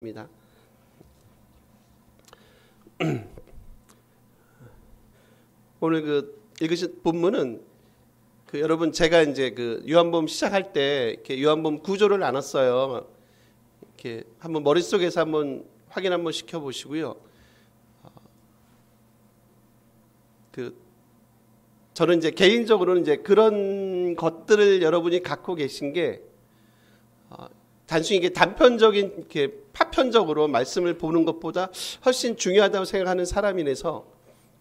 입니다. 오늘 읽으신 본문은 여러분 제가 이제 요한복음 시작할 때 이렇게 요한복음 구조를 나눴어요. 이렇게 한번 머릿속에서 한번 확인 한번 시켜 보시고요. 저는 이제 개인적으로는 이제 그런 것들을 여러분이 갖고 계신 게 단순히 이게 단편적인 이렇게 파편적으로 말씀을 보는 것보다 훨씬 중요하다고 생각하는 사람이라서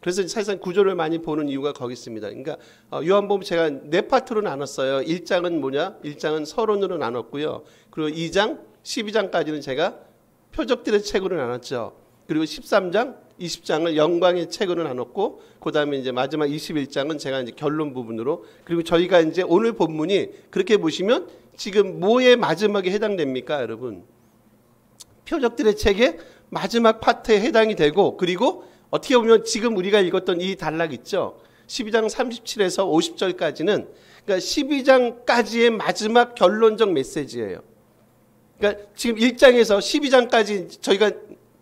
그래서 사실상 구조를 많이 보는 이유가 거기 있습니다. 그러니까 요한복음 제가 네 파트로 나눴어요. 1장은 뭐냐? 1장은 서론으로 나눴고요. 그리고 2장, 12장까지는 제가 표적들의 책으로 나눴죠. 그리고 13장, 20장을 영광의 책으로 나눴고 그 다음에 이제 마지막 21장은 제가 이제 결론 부분으로 그리고 저희가 이제 오늘 본문이 그렇게 보시면 지금 뭐의 마지막에 해당됩니까, 여러분? 표적들의 책의 마지막 파트에 해당이 되고 그리고 어떻게 보면 지금 우리가 읽었던 이 단락 있죠. 12장 37에서 50절까지는 그러니까 12장까지의 마지막 결론적 메시지예요. 그러니까 지금 1장에서 12장까지 저희가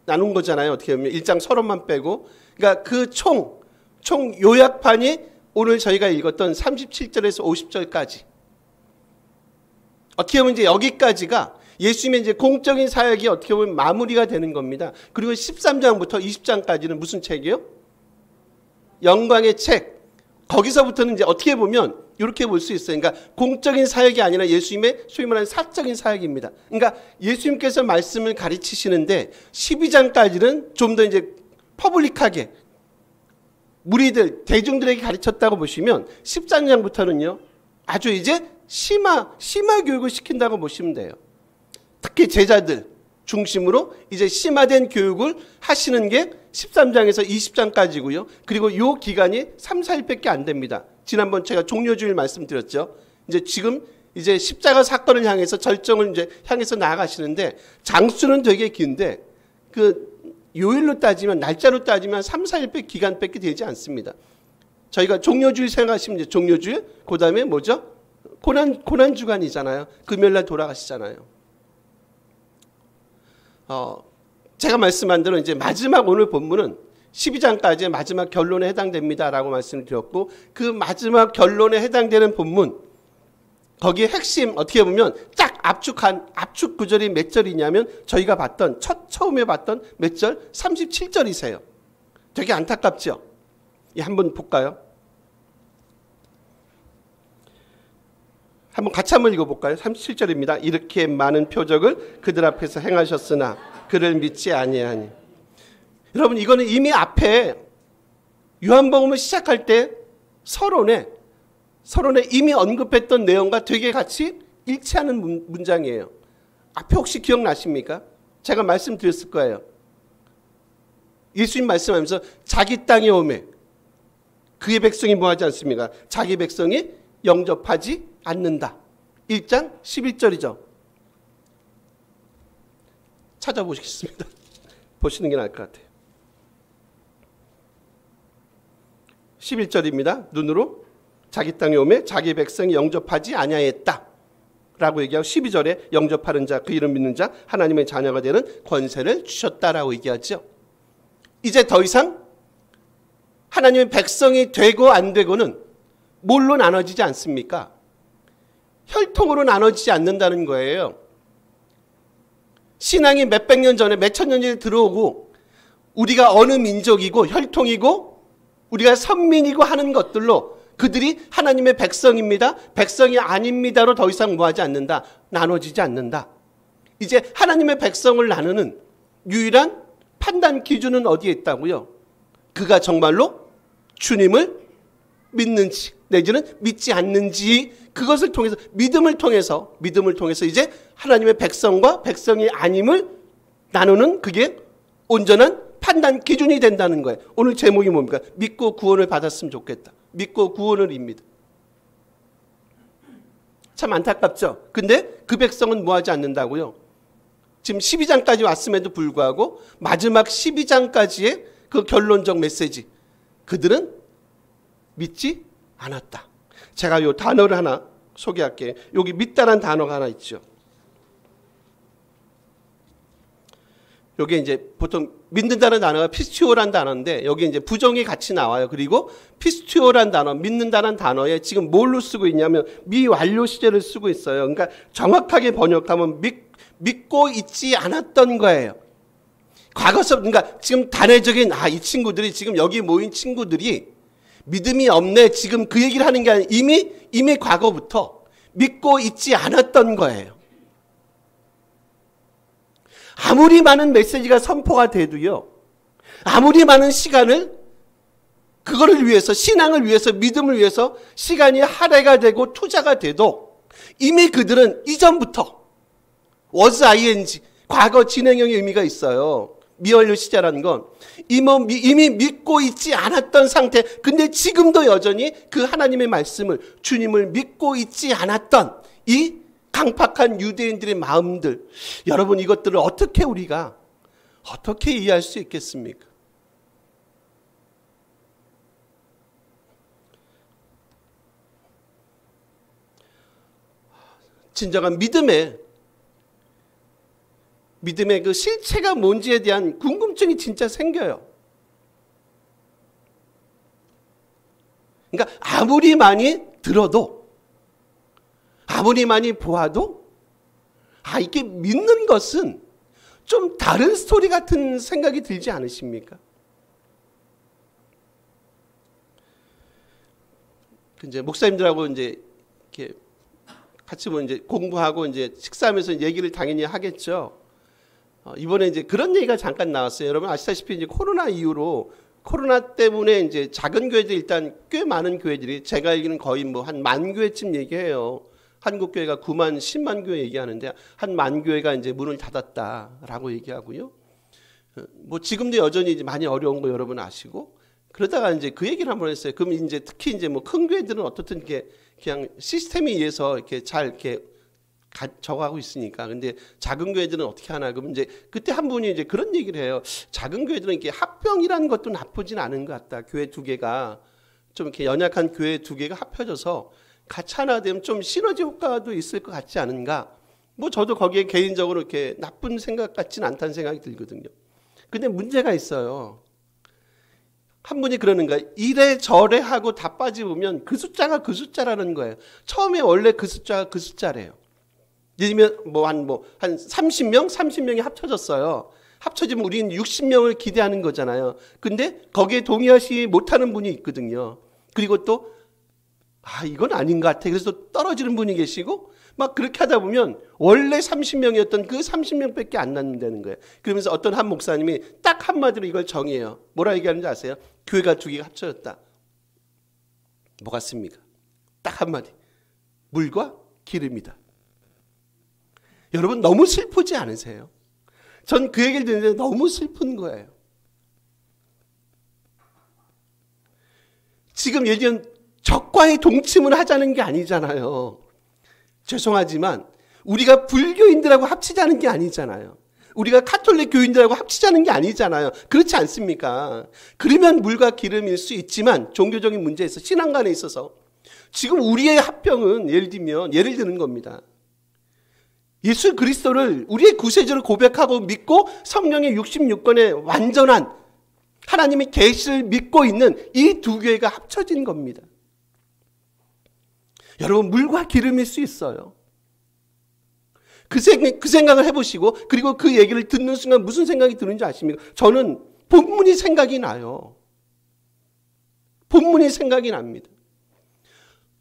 나눈 거잖아요. 어떻게 보면 1장 서론만 빼고 그러니까 그 총 요약판이 오늘 저희가 읽었던 37절에서 50절까지. 어떻게 보면 이제 여기까지가 예수님의 이제 공적인 사역이 어떻게 보면 마무리가 되는 겁니다. 그리고 13장부터 20장까지는 무슨 책이요? 영광의 책. 거기서부터는 이제 어떻게 보면 이렇게 볼 수 있어요. 그러니까 공적인 사역이 아니라 예수님의 소위 말하는 사적인 사역입니다. 그러니까 예수님께서 말씀을 가르치시는데 12장까지는 좀 더 이제 퍼블릭하게 무리들, 대중들에게 가르쳤다고 보시면 13장부터는요. 아주 이제 심화 교육을 시킨다고 보시면 돼요. 특히 제자들 중심으로 이제 심화된 교육을 하시는 게 13장에서 20장까지고요. 그리고 이 기간이 3, 4일밖에 안 됩니다. 지난번 제가 종료주일 말씀드렸죠. 이제 지금 이제 십자가 사건을 향해서 절정을 이제 향해서 나아가시는데 장수는 되게 긴데 요일로 따지면 날짜로 따지면 3, 4일 기간밖에 되지 않습니다. 저희가 종료주일 생각하시면 이제 종료주일 그다음에 뭐죠? 고난 주간이잖아요. 금요일날 돌아가시잖아요. 제가 말씀한 대로 이제 마지막 오늘 본문은 12장까지의 마지막 결론에 해당됩니다라고 말씀을 드렸고 그 마지막 결론에 해당되는 본문 거기에 핵심 어떻게 보면 딱 압축 구절이 몇 절이냐면 저희가 봤던 처음에 봤던 몇 절? 37절이세요. 되게 안타깝죠? 한번 볼까요? 같이 한번 읽어볼까요? 37절입니다. 이렇게 많은 표적을 그들 앞에서 행하셨으나 그를 믿지 아니하니. 여러분 이거는 이미 앞에 요한복음을 시작할 때 서론에 이미 언급했던 내용과 되게 같이 일치하는 문장이에요. 앞에 혹시 기억나십니까? 제가 말씀드렸을 거예요. 예수님 말씀하면서 자기 땅에 오매 그의 백성이 뭐하지 않습니까? 자기 백성이 영접하지 않는다. 1장 11절이죠. 찾아보시겠습니다. 보시는 게 나을 것 같아요. 11절입니다. 눈으로 자기 땅에 오매 자기 백성이 영접하지 아니하였다 라고 얘기하고 12절에 영접하는 자 그 이름 믿는 자 하나님의 자녀가 되는 권세를 주셨다라고 얘기하죠. 이제 더 이상 하나님의 백성이 되고 안 되고는 뭘로 나눠지지 않습니까? 혈통으로 나눠지지 않는다는 거예요. 신앙이 몇백 년 전에 몇천 년 전에 들어오고 우리가 어느 민족이고 혈통이고 우리가 선민이고 하는 것들로 그들이 하나님의 백성입니다. 백성이 아닙니다로 더 이상 뭐하지 않는다. 나눠지지 않는다. 이제 하나님의 백성을 나누는 유일한 판단 기준은 어디에 있다고요? 그가 정말로 주님을 믿는지 내지는 믿지 않는지 그것을 통해서 믿음을 통해서 이제 하나님의 백성과 백성이 아님을 나누는 그게 온전한 판단 기준이 된다는 거예요. 오늘 제목이 뭡니까? 믿고 구원을 받았으면 좋겠다. 믿고 구원을입니다. 참 안타깝죠. 근데 그 백성은 뭐하지 않는다고요? 지금 12장까지 왔음에도 불구하고 마지막 12장까지의 그 결론적 메시지 그들은 믿지 않았다. 제가 요 단어를 하나 소개할게요. 여기 믿다라는 단어가 하나 있죠. 요게 이제 보통 믿는다는 단어가 피스티오라는 단어인데 여기 이제 부정이 같이 나와요. 그리고 피스티오라는 단어, 믿는다는 단어에 지금 뭘로 쓰고 있냐면 미완료 시제를 쓰고 있어요. 그러니까 정확하게 번역하면 믿고 있지 않았던 거예요. 과거서, 그러니까 지금 단회적인, 이 친구들이 지금 여기 모인 친구들이 믿음이 없네. 지금 그 얘기를 하는 게 아니라 이미 과거부터 믿고 있지 않았던 거예요. 아무리 많은 메시지가 선포가 돼도요, 아무리 많은 시간을 그거를 위해서, 신앙을 위해서, 믿음을 위해서 시간이 할애가 되고 투자가 돼도 이미 그들은 이전부터 was ing, 과거 진행형의 의미가 있어요. 미완료 시제라는 건 이미 믿고 있지 않았던 상태. 근데 지금도 여전히 그 하나님의 말씀을, 주님을 믿고 있지 않았던 이 강팍한 유대인들의 마음들, 여러분 이것들을 우리가 어떻게 이해할 수 있겠습니까? 진정한 믿음의 그 실체가 뭔지에 대한 궁금증이 진짜 생겨요. 그러니까 아무리 많이 들어도, 아무리 많이 보아도 이게 믿는 것은 좀 다른 스토리 같은 생각이 들지 않으십니까? 이제 목사님들하고 이제 이렇게 같이 이제 공부하고 이제 식사하면서 얘기를 당연히 하겠죠. 이번에 이제 그런 얘기가 잠깐 나왔어요. 여러분 아시다시피 이제 코로나 이후로, 코로나 때문에 이제 작은 교회들, 일단 꽤 많은 교회들이, 제가 알기로는 거의 뭐 한 10,000교회쯤 얘기해요. 한국 교회가 9만, 10만 교회 얘기하는데 한 10,000교회가 이제 문을 닫았다라고 얘기하고요. 뭐 지금도 여전히 이제 많이 어려운 거 여러분 아시고, 그러다가 이제 그 얘기를 한번 했어요. 그럼 이제 특히 이제 뭐 큰 교회들은 어떻든 이렇게 그냥 시스템에 의해서 이렇게 잘 이렇게 적하고 있으니까. 근데 작은 교회들은 어떻게 하나? 그럼 이제 그때 한 분이 이제 그런 얘기를 해요. 작은 교회들은 이렇게 합병이라는 것도 나쁘진 않은 것 같다. 교회 두 개가 좀 이렇게 연약한 교회 두 개가 합쳐져서 같이 하나 되면 좀 시너지 효과도 있을 것 같지 않은가? 뭐 저도 거기에 개인적으로 이렇게 나쁜 생각 같지는 않다는 생각이 들거든요. 근데 문제가 있어요. 한 분이 그러는 거예요. 이래저래 하고 다 빠지면 그 숫자가 그 숫자라는 거예요. 처음에 원래 그 숫자가 그 숫자래요. 예를 들면 한 30명이 합쳐졌어요. 합쳐지면 우리는 60명을 기대하는 거잖아요. 근데 거기에 동의하지 못하는 분이 있거든요. 그리고 또 이건 아닌 것 같아. 그래서 또 떨어지는 분이 계시고 막 그렇게 하다 보면 원래 30명이었던 그 30명밖에 안 남는다는 거예요. 그러면서 어떤 한 목사님이 딱 한마디로 이걸 정의해요. 뭐라 얘기하는지 아세요? 교회가 두 개가 합쳐졌다. 뭐 같습니까? 딱 한마디. 물과 기름이다. 여러분 너무 슬프지 않으세요? 전 그 얘기를 듣는데 너무 슬픈 거예요. 지금 예를 들면 적과의 동침을 하자는 게 아니잖아요. 죄송하지만 우리가 불교인들하고 합치자는 게 아니잖아요. 우리가 카톨릭 교인들하고 합치자는 게 아니잖아요. 그렇지 않습니까? 그러면 물과 기름일 수 있지만 종교적인 문제에서, 신앙관에 있어서 지금 우리의 합병은 예를 드는 겁니다. 예수 그리스도를 우리의 구세주를 고백하고 믿고 성령의 66권의 완전한 하나님의 계시를 믿고 있는 이 두 교회가 합쳐진 겁니다. 여러분 물과 기름일 수 있어요. 그 생각을 해보시고, 그리고 그 얘기를 듣는 순간 무슨 생각이 드는지 아십니까? 저는 본문이 생각이 나요. 본문이 생각이 납니다.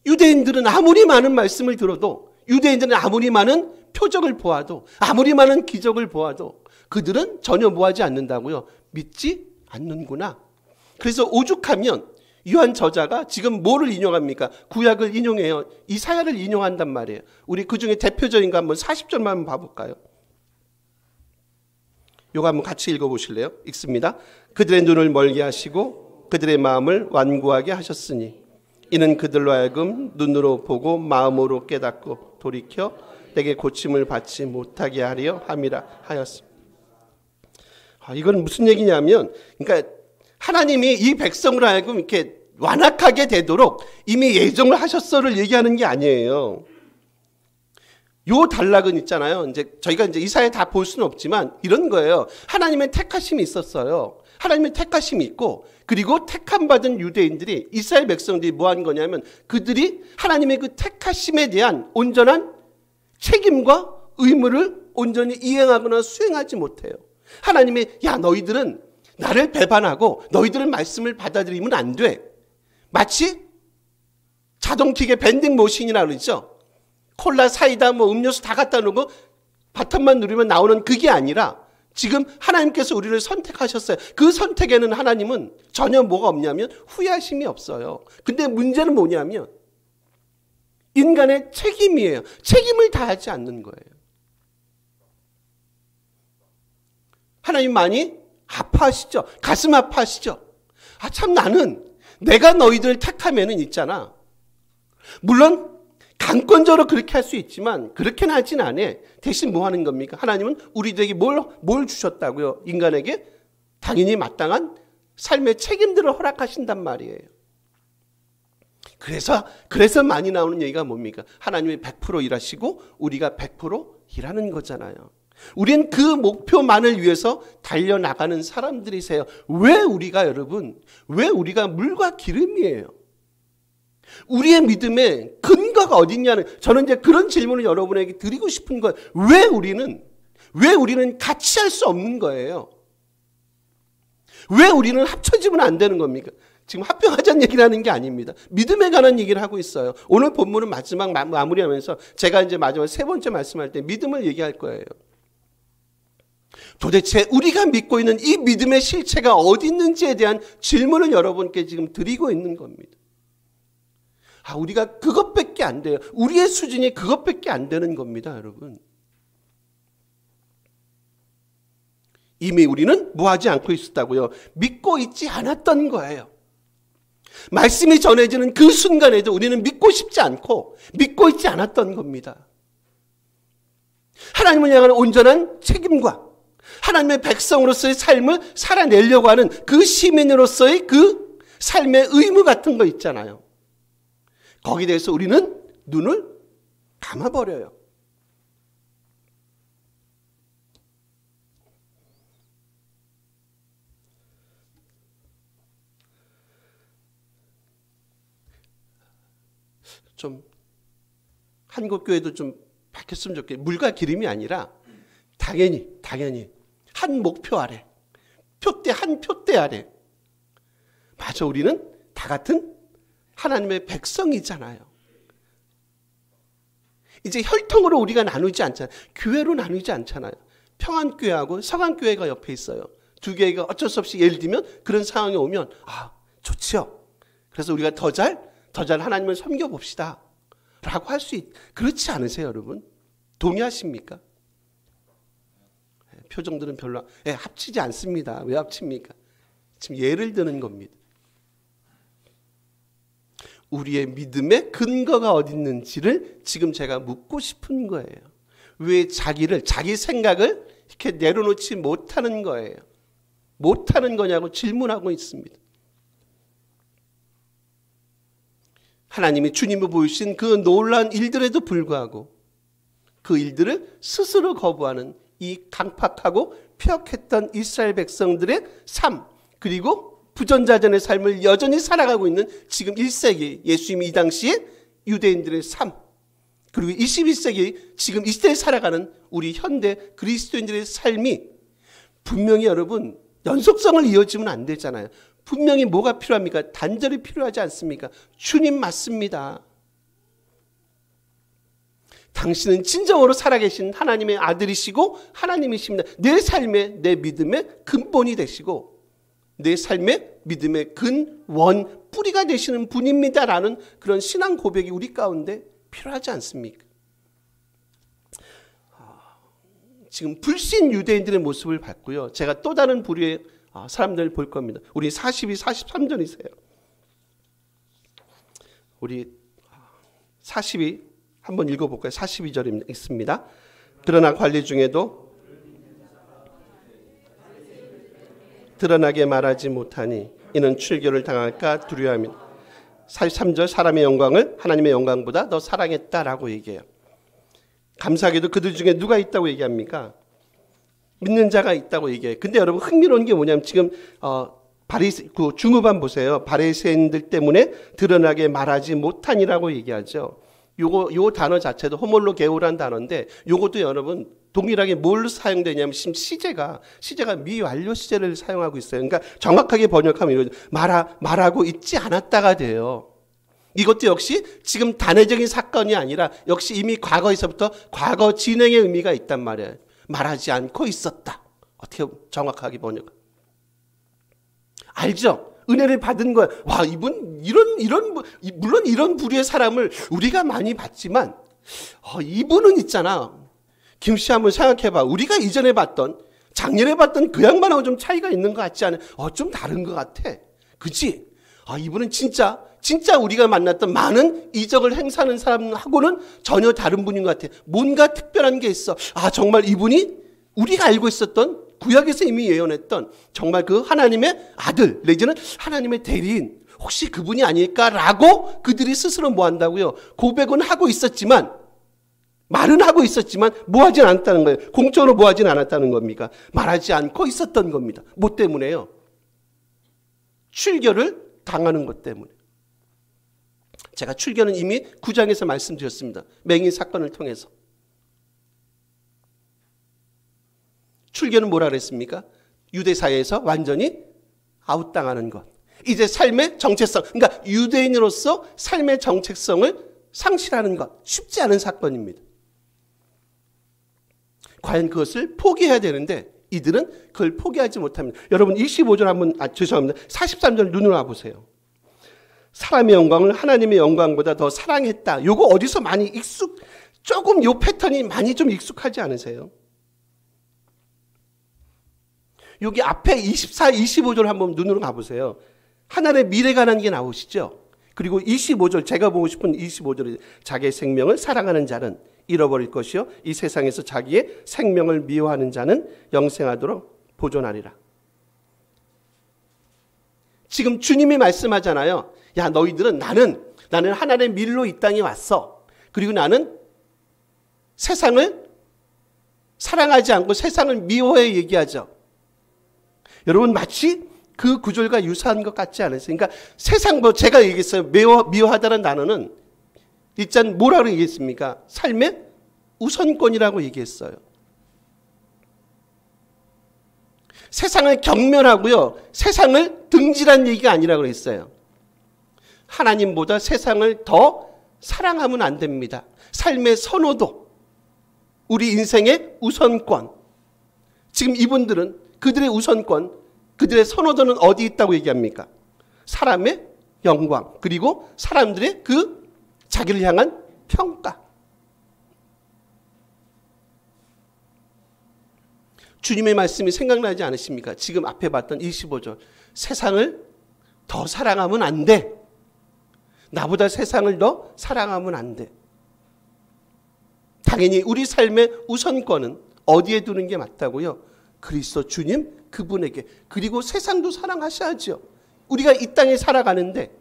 유대인들은 아무리 많은 말씀을 들어도, 유대인들은 아무리 많은 표적을 보아도, 아무리 많은 기적을 보아도 그들은 전혀 뭐하지 않는다고요? 믿지 않는구나. 그래서 오죽하면 요한 저자가 지금 뭐를 인용합니까? 구약을 인용해요. 이사야를 인용한단 말이에요. 우리 그중에 대표적인 거 한번 40절만 한번 봐볼까요? 요거 한번 같이 읽어보실래요? 읽습니다. 그들의 눈을 멀게 하시고 그들의 마음을 완고하게 하셨으니 이는 그들로 하여금 눈으로 보고 마음으로 깨닫고 돌이켜 내게 고침을 받지 못하게 하려 함이라 하였습니다. 이건 무슨 얘기냐면, 그러니까 하나님이 이 백성을 하여금 이렇게 완악하게 되도록 이미 예정을 하셨어를 얘기하는 게 아니에요. 요 단락은 있잖아요. 이제 저희가 이제 이사에 다 볼 수는 없지만 이런 거예요. 하나님의 택하심이 있었어요. 하나님의 택하심이 있고, 그리고 택함 받은 유대인들이, 이스라엘 백성들이 뭐 한 거냐면 그들이 하나님의 그 택하심에 대한 온전한 책임과 의무를 온전히 이행하거나 수행하지 못해요. 하나님이 야 너희들은 나를 배반하고 너희들은 말씀을 받아들이면 안 돼. 마치 자동킥의 밴딩 모신이라 그러죠. 콜라, 사이다, 뭐 음료수 다 갖다 놓고 버튼만 누르면 나오는 그게 아니라 지금 하나님께서 우리를 선택하셨어요. 그 선택에는 하나님은 전혀 뭐가 없냐면 후회하심이 없어요. 근데 문제는 뭐냐면 인간의 책임이에요. 책임을 다하지 않는 거예요. 하나님 많이 아파하시죠. 가슴 아파하시죠. 아, 참 나는 내가 너희들을 택하면은 있잖아. 물론 강권적으로 그렇게 할 수 있지만 그렇게는 하진 않아. 대신 뭐 하는 겁니까? 하나님은 우리들에게 뭘 주셨다고요? 인간에게 당연히 마땅한 삶의 책임들을 허락하신단 말이에요. 그래서 많이 나오는 얘기가 뭡니까? 하나님이 100% 일하시고 우리가 100% 일하는 거잖아요. 우린 그 목표만을 위해서 달려나가는 사람들이세요. 왜 우리가 물과 기름이에요? 우리의 믿음의 근거가 어딨냐는, 저는 이제 그런 질문을 여러분에게 드리고 싶은 거예요. 왜 우리는 같이 할 수 없는 거예요? 왜 우리는 합쳐지면 안 되는 겁니까? 지금 합병하자는 얘기를 하는 게 아닙니다. 믿음에 관한 얘기를 하고 있어요. 오늘 본문은 마지막 마무리하면서 제가 이제 마지막 세 번째 말씀할 때 믿음을 얘기할 거예요. 도대체 우리가 믿고 있는 이 믿음의 실체가 어디 있는지에 대한 질문을 여러분께 지금 드리고 있는 겁니다. 아, 우리가 그것밖에 안 돼요. 우리의 수준이 그것밖에 안 되는 겁니다, 여러분. 이미 우리는 뭐 하지 않고 있었다고요? 믿고 있지 않았던 거예요. 말씀이 전해지는 그 순간에도 우리는 믿고 싶지 않고 믿고 있지 않았던 겁니다. 하나님을 향한 온전한 책임과 하나님의 백성으로서의 삶을 살아내려고 하는 그 시민으로서의 그 삶의 의무 같은 거 있잖아요. 거기에 대해서 우리는 눈을 감아버려요. 좀 한국교회도 좀 바뀌었으면 좋겠어요. 물과 기름이 아니라 당연히 한 목표 아래, 한 표대 아래. 맞아, 우리는 다 같은 하나님의 백성이잖아요. 이제 혈통으로 우리가 나누지 않잖아요. 교회로 나누지 않잖아요. 평안교회하고 서강교회가 옆에 있어요. 두 교회가 어쩔 수 없이 예를 들면 그런 상황이 오면 좋지요. 그래서 우리가 더 잘 하나님을 섬겨봅시다 라고 할 수 그렇지 않으세요, 여러분? 동의하십니까? 표정들은 별로 합치지 않습니다. 왜 합칩니까? 지금 예를 드는 겁니다. 우리의 믿음의 근거가 어디 있는지를 지금 제가 묻고 싶은 거예요. 왜 자기 생각을 이렇게 내려놓지 못하는 거예요? 못하는 거냐고 질문하고 있습니다. 하나님이 주님을 보이신 그 놀라운 일들에도 불구하고 그 일들을 스스로 거부하는 이 강팍하고 폐역했던 이스라엘 백성들의 삶, 그리고 부전자전의 삶을 여전히 살아가고 있는 지금 1세기 예수님이 이 당시에 유대인들의 삶, 그리고 21세기 지금 이 시대에 살아가는 우리 현대 그리스도인들의 삶이 분명히 여러분 연속성을 이어지면 안 되잖아요. 분명히 뭐가 필요합니까? 단절이 필요하지 않습니까? 주님 맞습니다. 당신은 진정으로 살아계신 하나님의 아들이시고 하나님이십니다. 내 삶의, 내 믿음의 근본이 되시고 내 삶의 믿음의 근원, 뿌리가 되시는 분입니다라는 그런 신앙 고백이 우리 가운데 필요하지 않습니까? 지금 불신 유대인들의 모습을 봤고요. 제가 또 다른 부류의 사람들을 볼 겁니다. 우리 42, 43절이세요. 우리 42 한번 읽어볼까요? 42절 있습니다. 그러나 관리 중에도 드러나게 말하지 못하니 이는 출교를 당할까 두려워합니다. 43절 사람의 영광을 하나님의 영광보다 더 사랑했다라고 얘기해요. 감사하게도 그들 중에 누가 있다고 얘기합니까? 믿는 자가 있다고 얘기해요. 근데 여러분 흥미로운 게 뭐냐면 지금 그 중후반 보세요. 바리새인들 때문에 드러나게 말하지 못하니라고 얘기하죠. 요 단어 자체도 호몰로게오라는 단어인데 요것도 여러분 동일하게 뭘 사용되냐면 지금 시제가 미완료 시제를 사용하고 있어요. 그러니까 정확하게 번역하면 이거죠. 말하고 있지 않았다가 돼요. 이것도 역시 지금 단회적인 사건이 아니라 역시 이미 과거에서부터 과거 진행의 의미가 있단 말이에요. 말하지 않고 있었다. 어떻게 정확하게 번역? 알죠? 은혜를 받은 거야. 와, 이분 물론 이런 부류의 사람을 우리가 많이 봤지만 이분은 있잖아. 김 씨 한번 생각해봐. 우리가 이전에 봤던 작년에 봤던 그 양반하고 좀 차이가 있는 것 같지 않아? 좀 다른 것 같아. 그치? 이분은 진짜 우리가 만났던 많은 이적을 행사하는 사람하고는 전혀 다른 분인 것 같아. 뭔가 특별한 게 있어. 정말 이분이 우리가 알고 있었던 구약에서 이미 예언했던 정말 그 하나님의 아들 내지는 하나님의 대리인 혹시 그분이 아닐까라고 그들이 스스로 뭐 한다고요? 고백은 하고 있었지만 말은 하고 있었지만 뭐 하진 않았다는 거예요. 공적으로 뭐 하진 않았다는 겁니까? 말하지 않고 있었던 겁니다. 뭐 때문에요? 출교를 당하는 것 때문에. 제가 출교는 이미 9장에서 말씀드렸습니다. 맹인 사건을 통해서. 출교는 뭐라 그랬습니까? 유대사회에서 완전히 아웃당하는 것. 이제 삶의 정체성, 그러니까 유대인으로서 삶의 정체성을 상실하는 것. 쉽지 않은 사건입니다. 과연 그것을 포기해야 되는데 이들은 그걸 포기하지 못합니다. 여러분 25절 한번 죄송합니다. 43절 눈으로 와보세요. 사람의 영광을 하나님의 영광보다 더 사랑했다. 요거 어디서 많이 조금 요 패턴이 많이 좀 익숙하지 않으세요? 여기 앞에 24, 25절 한번 눈으로 가보세요. 하나님의 미래가 라는 게 나오시죠? 그리고 25절, 제가 보고 싶은 25절에 자기의 생명을 사랑하는 자는 잃어버릴 것이요 이 세상에서 자기의 생명을 미워하는 자는 영생하도록 보존하리라. 지금 주님이 말씀하잖아요. 야, 너희들은 나는 하나님의 밀로 이 땅에 왔어. 그리고 나는 세상을 사랑하지 않고 세상을 미워해 얘기하죠. 여러분 마치 그 구절과 유사한 것 같지 않으세요? 그러니까 세상 제가 얘기했어요. 미워하다는 단어는 일단 뭐라고 얘기했습니까? 삶의 우선권이라고 얘기했어요. 세상을 경멸하고요. 세상을 등질한 얘기가 아니라고 그랬어요. 하나님보다 세상을 더 사랑하면 안 됩니다. 삶의 선호도, 우리 인생의 우선권. 지금 이분들은 그들의 우선권, 그들의 선호도는 어디 있다고 얘기합니까? 사람의 영광, 그리고 사람들의 그 자기를 향한 평가. 주님의 말씀이 생각나지 않으십니까? 지금 앞에 봤던 25절. 세상을 더 사랑하면 안 돼. 나보다 세상을 더 사랑하면 안 돼. 당연히 우리 삶의 우선권은 어디에 두는 게 맞다고요? 그리스도 주님 그분에게. 그리고 세상도 사랑하셔야죠. 우리가 이 땅에 살아가는데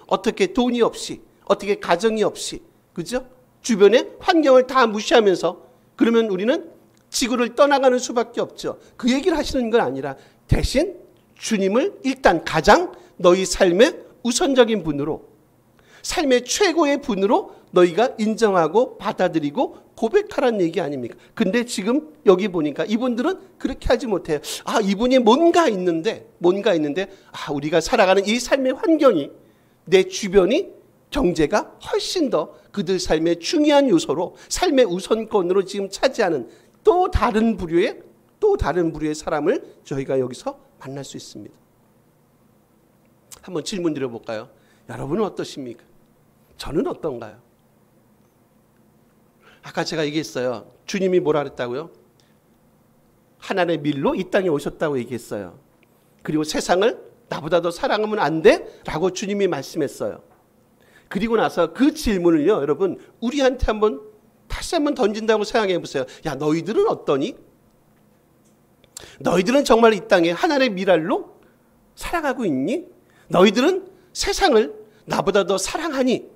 어떻게 돈이 없이, 어떻게 가정이 없이, 그죠? 주변의 환경을 다 무시하면서 그러면 우리는 지구를 떠나가는 수밖에 없죠. 그 얘기를 하시는 건 아니라 대신 주님을 일단 가장 너희 삶의 우선적인 분으로, 삶의 최고의 분으로 너희가 인정하고 받아들이고 고백하라는 얘기 아닙니까? 근데 지금 여기 보니까 이분들은 그렇게 하지 못해요. 이분이 뭔가 있는데 우리가 살아가는 이 삶의 환경이, 내 주변이, 경제가 훨씬 더 그들 삶의 중요한 요소로, 삶의 우선권으로 지금 차지하는 또 다른 부류의 사람을 저희가 여기서 만날 수 있습니다. 한번 질문 드려볼까요? 여러분은 어떠십니까? 저는 어떤가요? 아까 제가 얘기했어요. 주님이 뭐라 그랬다고요? 하나님의 밀로 이 땅에 오셨다고 얘기했어요. 그리고 세상을 나보다 더 사랑하면 안 돼? 라고 주님이 말씀했어요. 그리고 나서 그 질문을요, 여러분, 우리한테 다시 한번 던진다고 생각해 보세요. 야, 너희들은 어떠니? 너희들은 정말 이 땅에 하나님의 미랄로 살아가고 있니? 너희들은 세상을 나보다 더 사랑하니?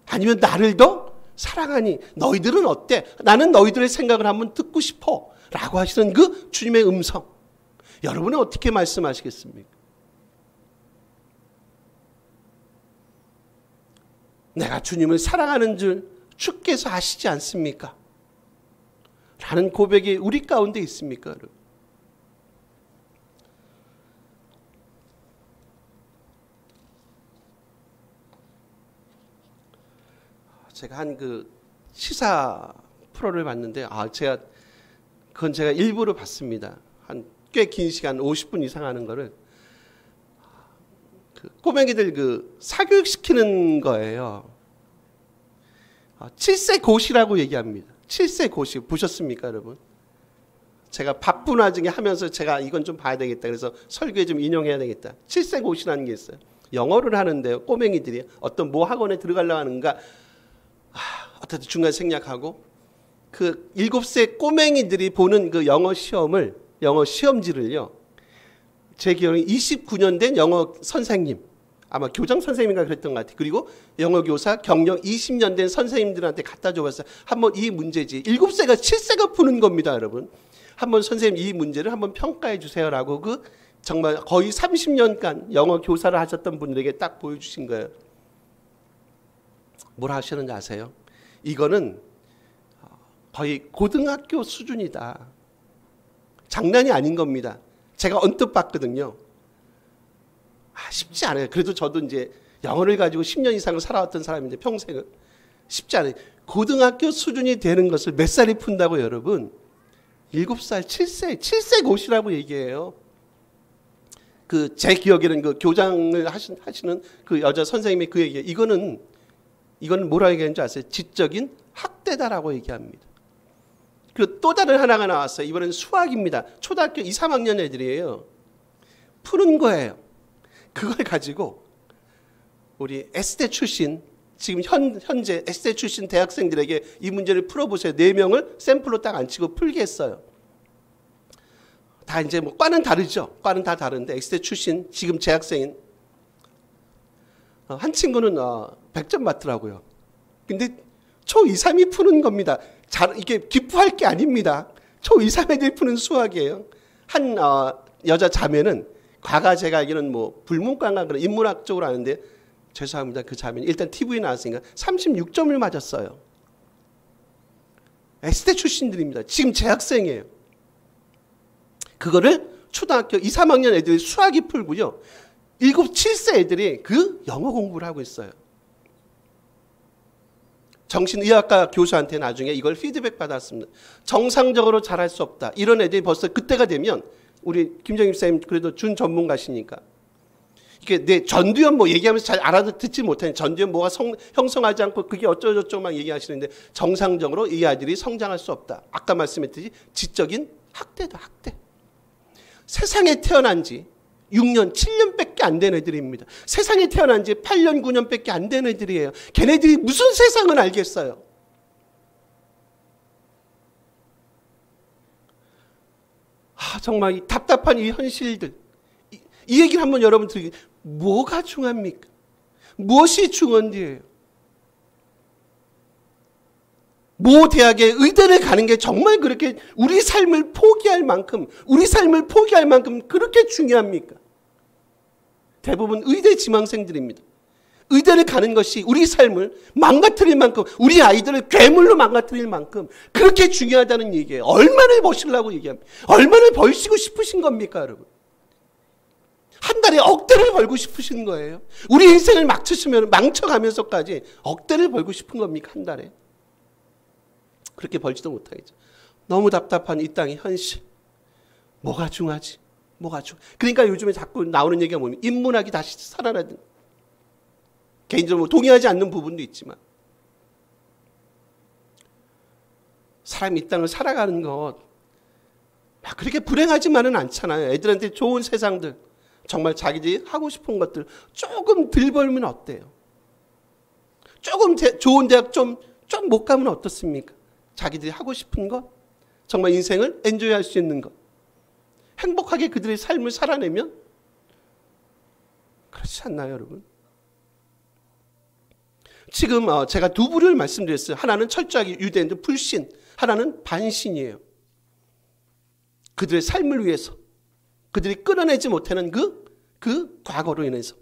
아니면 나를 더 사랑하니 너희들은 어때? 나는 너희들의 생각을 한번 듣고 싶어 라고 하시는 그 주님의 음성, 여러분은 어떻게 말씀하시겠습니까? 내가 주님을 사랑하는 줄 주께서 아시지 않습니까? 라는 고백이 우리 가운데 있습니까? 여러분? 제가 한 그 시사 프로를 봤는데 그건 제가 일부러 봤습니다. 한 꽤 긴 시간 50분 이상 하는 거를 그 꼬맹이들 그 사교육시키는 거예요. 7세 고시라고 얘기합니다. 7세 고시 보셨습니까, 여러분? 제가 바쁜 와중에 하면서 제가 이건 좀 봐야 되겠다. 그래서 설교에 좀 인용해야 되겠다. 7세 고시라는 게 있어요. 영어를 하는데요. 꼬맹이들이 어떤 모 학원에 들어가려고 하는가 어떻게 중간에 생략하고 그 7세 꼬맹이들이 보는 그 영어 시험지를요. 제 기억에 29년 된 영어 선생님, 아마 교장 선생님인가 그랬던 것 같아요. 그리고 영어 교사 경력 20년 된 선생님들한테 갖다 줘봤어요. 한번 이 문제지. 7세가 7세가 푸는 겁니다, 여러분. 한번 선생님 이 문제를 한번 평가해 주세요라고 그 정말 거의 30년간 영어 교사를 하셨던 분들에게 딱 보여주신 거예요. 뭐라 하시는지 아세요? 이거는 거의 고등학교 수준이다. 장난이 아닌 겁니다. 제가 언뜻 봤거든요. 쉽지 않아요. 그래도 저도 이제 영어를 가지고 10년 이상을 살아왔던 사람인데 평생을 쉽지 않아요. 고등학교 수준이 되는 것을 몇 살이 푼다고 여러분? 7살, 7세 고시라고 얘기해요. 그 제 기억에는 그 교장을 하시는 그 여자 선생님이 그 얘기예요. 이거는 뭐라 얘기하는지 아세요? 지적인 학대다라고 얘기합니다. 그리고 또 다른 하나가 나왔어요. 이번엔 수학입니다. 초등학교 2, 3학년 애들이에요. 푸는 거예요. 그걸 가지고 우리 S대 출신, 지금 현재 S대 출신 대학생들에게 이 문제를 풀어보세요. 4명을 샘플로 딱 앉히고 풀게 했어요. 다 이제 뭐 과는 다르죠. 과는 다 다른데 S대 출신 지금 재학생인 한 친구는 100점 맞더라고요. 근데 초 2, 3이 푸는 겁니다. 이게 기부할 게 아닙니다. 초 2, 3애들이 푸는 수학이에요. 한 여자 자매는 과가 제가 알기로는 뭐 불문과인가 그런 인문학 쪽으로 아는데 죄송합니다. 그 자매는 일단 TV에 나왔으니까 36점을 맞았어요. S대 출신들입니다. 지금 재학생이에요. 그거를 초등학교 2, 3학년 애들이 수학이 풀고요. 7, 7세 애들이 그 영어 공부를 하고 있어요. 정신의학과 교수한테 나중에 이걸 피드백 받았습니다. 정상적으로 잘할 수 없다. 이런 애들이 벌써 그때가 되면 우리 김정임 쌤 그래도 준 전문가시니까 이게 내 전두엽 뭐 얘기하면서 잘 알아듣지 못하는 전두엽 뭐가 형성하지 않고 그게 어쩌고저쩌고 막 얘기하시는데 정상적으로 이 아이들이 성장할 수 없다. 아까 말씀했듯이 지적인 학대다. 학대. 세상에 태어난 지 6년, 7년밖에 안 된 애들입니다. 세상에 태어난 지 8년, 9년밖에 안 된 애들이에요. 걔네들이 무슨 세상을 알겠어요? 정말 이 답답한 이 현실들. 이 얘기를 한번 여러분 들으기. 뭐가 중요합니까? 무엇이 중요한데요? 모 대학에 의대를 가는 게 정말 그렇게 우리 삶을 포기할 만큼 그렇게 중요합니까? 대부분 의대 지망생들입니다. 의대를 가는 것이 우리 삶을 망가뜨릴 만큼, 우리 아이들을 괴물로 망가뜨릴 만큼 그렇게 중요하다는 얘기예요. 얼마나 버시려고 얘기합니까? 얼마나 벌시고 싶으신 겁니까, 여러분? 한 달에 억대를 벌고 싶으신 거예요. 우리 인생을 망쳐가면서까지 억대를 벌고 싶은 겁니까, 한 달에? 그렇게 벌지도 못하겠죠. 너무 답답한 이 땅의 현실. 뭐가 중요하지? 그러니까 요즘에 자꾸 나오는 얘기가 뭐냐면 인문학이 다시 살아나든. 개인적으로 동의하지 않는 부분도 있지만 사람이 이 땅을 살아가는 것 그렇게 불행하지만은 않잖아요. 애들한테 좋은 세상들, 정말 자기들이 하고 싶은 것들 조금 덜 벌면 어때요? 조금 좋은 대학 좀 못 가면 어떻습니까? 자기들이 하고 싶은 것, 정말 인생을 엔조이할 수 있는 것, 행복하게 그들의 삶을 살아내면 그렇지 않나요, 여러분? 지금 제가 두 부류를 말씀드렸어요. 하나는 철저하게 유대인들 불신, 하나는 반신이에요. 그들의 삶을 위해서 그들이 끌어내지 못하는 그 과거로 인해서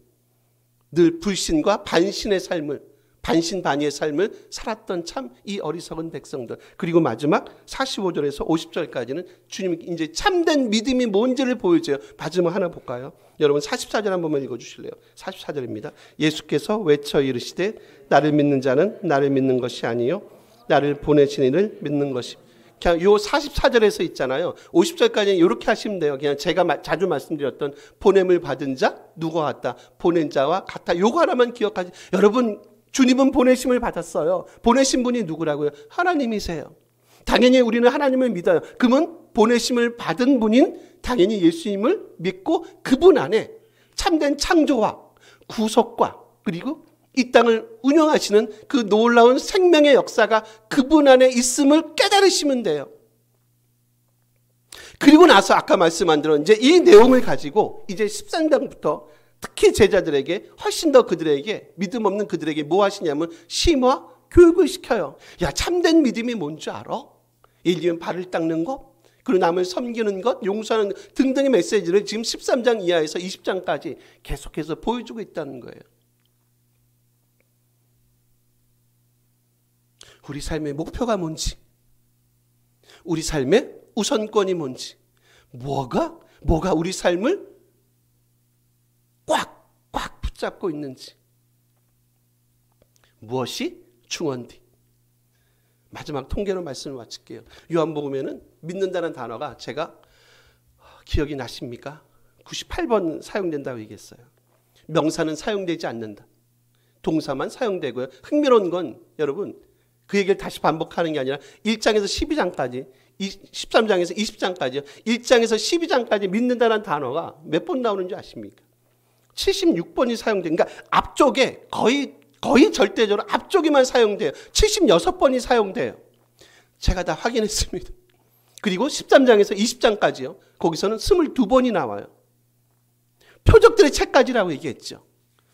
늘 불신과 반신의 삶을, 반신반의의 삶을 살았던 참 이 어리석은 백성들. 그리고 마지막 45절에서 50절까지는 주님이 이제 참된 믿음이 뭔지를 보여줘요. 마지막 하나 볼까요? 여러분 44절 한 번만 읽어주실래요? 44절입니다. 예수께서 외쳐 이르시되 나를 믿는 자는 나를 믿는 것이 아니요 나를 보내신 이를 믿는 것이. 그냥 요 44절에서 있잖아요. 50절까지는 이렇게 하시면 돼요. 그냥 제가 자주 말씀드렸던 보냄을 받은 자 누가 같다, 보낸 자와 같다. 요거 하나만 기억하지. 여러분 주님은 보내심을 받았어요. 보내신 분이 누구라고요? 하나님이세요. 당연히 우리는 하나님을 믿어요. 그러면 보내심을 받은 분인 당연히 예수님을 믿고 그분 안에 참된 창조와 구속과 그리고 이 땅을 운영하시는 그 놀라운 생명의 역사가 그분 안에 있음을 깨달으시면 돼요. 그리고 나서 아까 말씀 안 들은 이제 이 내용을 가지고 이제 13장부터 특히 제자들에게 훨씬 더 그들에게 믿음 없는 그들에게 뭐 하시냐면 심화 교육을 시켜요. 야, 참된 믿음이 뭔지 알아? 예를 들면 발을 닦는 것, 그리고 남을 섬기는 것, 용서하는 것 등등의 메시지를 지금 13장 이하에서 20장까지 계속해서 보여주고 있다는 거예요. 우리 삶의 목표가 뭔지, 우리 삶의 우선권이 뭔지, 뭐가 우리 삶을 꽉 붙잡고 있는지, 무엇이 중원디. 마지막 통계로 말씀을 마칠게요. 요한복음에는 믿는다는 단어가 제가 기억이 나십니까? 98번 사용된다고 얘기했어요. 명사는 사용되지 않는다. 동사만 사용되고요. 흥미로운 건 여러분 그 얘기를 다시 반복하는 게 아니라 1장에서 12장까지 13장에서 20장까지요. 1장에서 12장까지 믿는다는 단어가 몇 번 나오는지 아십니까? 76번이 사용돼요. 그러니까 앞쪽에 거의 절대적으로 앞쪽에만 사용돼요. 76번이 사용돼요. 제가 다 확인했습니다. 그리고 13장에서 20장까지요. 거기서는 22번이 나와요. 표적들의 책까지라고 얘기했죠.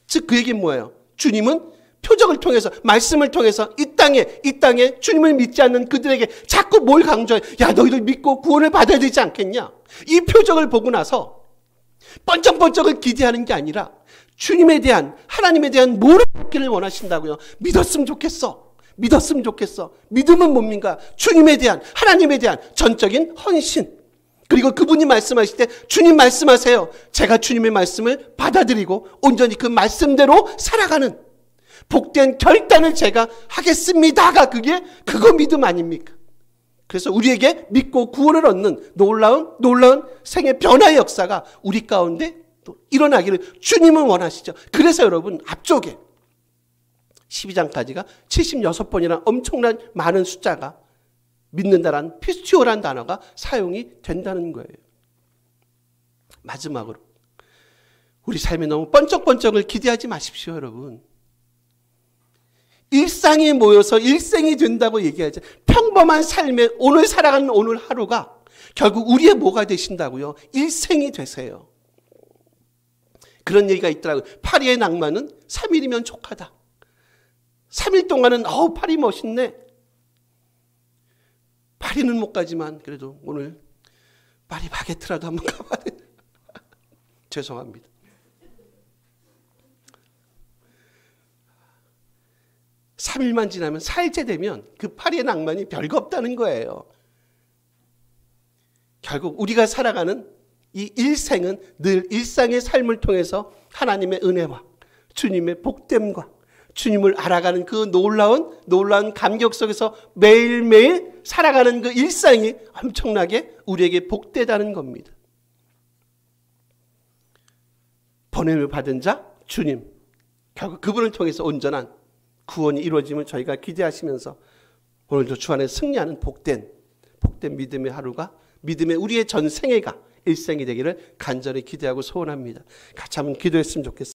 즉 그 얘기는 뭐예요? 주님은 표적을 통해서 말씀을 통해서 이 땅에 주님을 믿지 않는 그들에게 자꾸 뭘 강조해? 야, 너희들 믿고 구원을 받아야 되지 않겠냐? 이 표적을 보고 나서 번쩍번쩍을 기대하는 게 아니라 주님에 대한, 하나님에 대한 뭐를 받기를 원하신다고요? 믿었으면 좋겠어. 믿음은 뭡니까? 주님에 대한, 하나님에 대한 전적인 헌신. 그리고 그분이 말씀하실 때 주님 말씀하세요. 제가 주님의 말씀을 받아들이고 온전히 그 말씀대로 살아가는 복된 결단을 제가 하겠습니다가 그거 믿음 아닙니까? 그래서 우리에게 믿고 구원을 얻는 놀라운 생의 변화의 역사가 우리 가운데 또 일어나기를 주님은 원하시죠. 그래서 여러분 앞쪽에 12장까지가 76번이라는 엄청난 많은 숫자가 믿는다라는 피스티오라는 단어가 사용이 된다는 거예요. 마지막으로 우리 삶에 너무 번쩍번쩍을 기대하지 마십시오, 여러분. 일상이 모여서 일생이 된다고 얘기하죠. 평범한 삶에 오늘 살아가는 오늘 하루가 결국 우리의 뭐가 되신다고요? 일생이 되세요. 그런 얘기가 있더라고요. 파리의 낭만은 3일이면 족하다. 3일 동안은 파리 멋있네. 파리는 못 가지만 그래도 오늘 파리 바게트라도 한번 가봐야 돼. 죄송합니다. 3일만 지나면 4일째 되면 그 파리의 낭만이 별거 없다는 거예요. 결국 우리가 살아가는 이 일생은 늘 일상의 삶을 통해서 하나님의 은혜와 주님의 복됨과 주님을 알아가는 그 놀라운 감격 속에서 매일매일 살아가는 그 일상이 엄청나게 우리에게 복되다는 겁니다. 보냄을 받은 자 주님, 결국 그분을 통해서 온전한 구원이 이루어짐을 저희가 기대하시면서 오늘도 주 안에 승리하는 복된 믿음의 하루가, 믿음의 우리의 전 생애가 일생이 되기를 간절히 기대하고 소원합니다. 같이 한번 기도했으면 좋겠습니다.